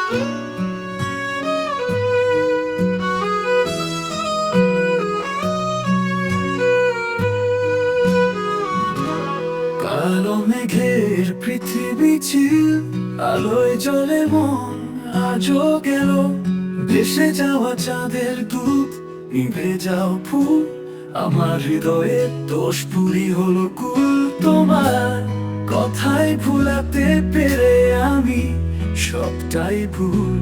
কালো মেঘের পৃথিবী চির, আলোয় জ্বলে মন আজও গেল। ভেসে যাওয়া চাঁদের দুধ, নিভে যাও ফুল, আমার হৃদয়ে দোষপুরি হলো কুল। তোমার কথাই ভুলাতে পেরে আমি সবটাই ভুল।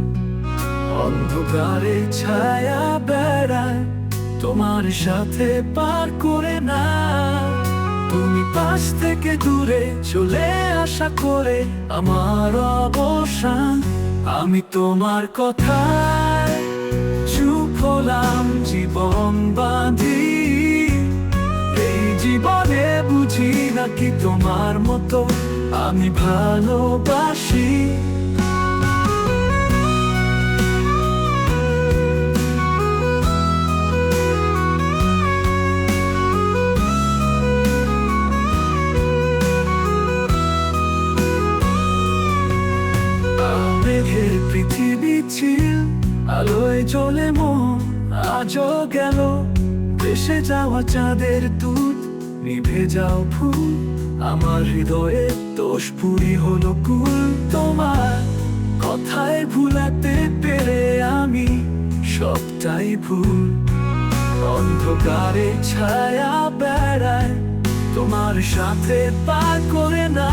অন্ধকারে ছায়া বেড়ায় তোমার সাথে পার করে না। তুমি পাশ থেকে দূরে চলে আসা করে আমার অবসান। আমি তোমার কথায় চুপ হলাম, জীবন বাঁধি। এই জীবনে বুঝি নাকি তোমার মতো আমি ভালোবাসি। মেঘের পৃথিবী চির, আলোয় জ্বলে মন আজও গেল। ভেসে যাওয়া চাঁদের দুধ, নিভে যাও ফুল, আমার হৃদয়ে দোষপুরি হলো কুল। তোমার কথায় ভুলাতে পেরে আমি সবটাই ভুল। অন্ধকারে ছায়া বেড়ায় তোমার সাথে পার করে না।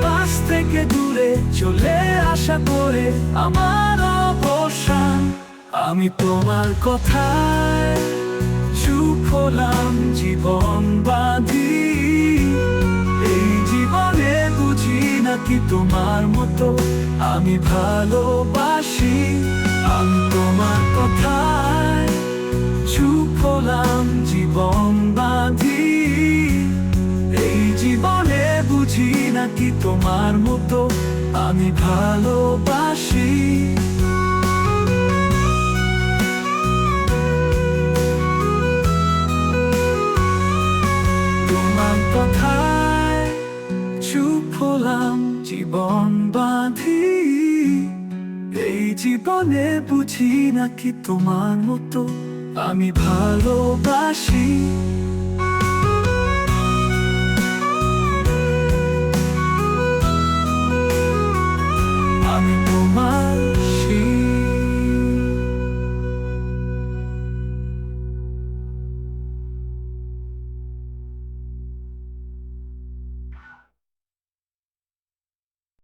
পাশ থেকে দূরে চলে আসা করে আমার অবসান। আমি তোমার কথায় চুপ হলাম, জীবন বাঁধি। এই জীবনে বুঝি নাকি তোমার মতো আমি ভালোবাসি। আমি তোমার কথায় চুপ হলাম, জীবন বাঁধি। এই জীবনে বুঝি নাকি তোমার মতো আমি ভালোবাসি। তোমার কথায় চুপ হলাম, জীবন বাঁধি। এই জীবনে বুঝি নাকি তোমার মতো আমি ভালোবাসি।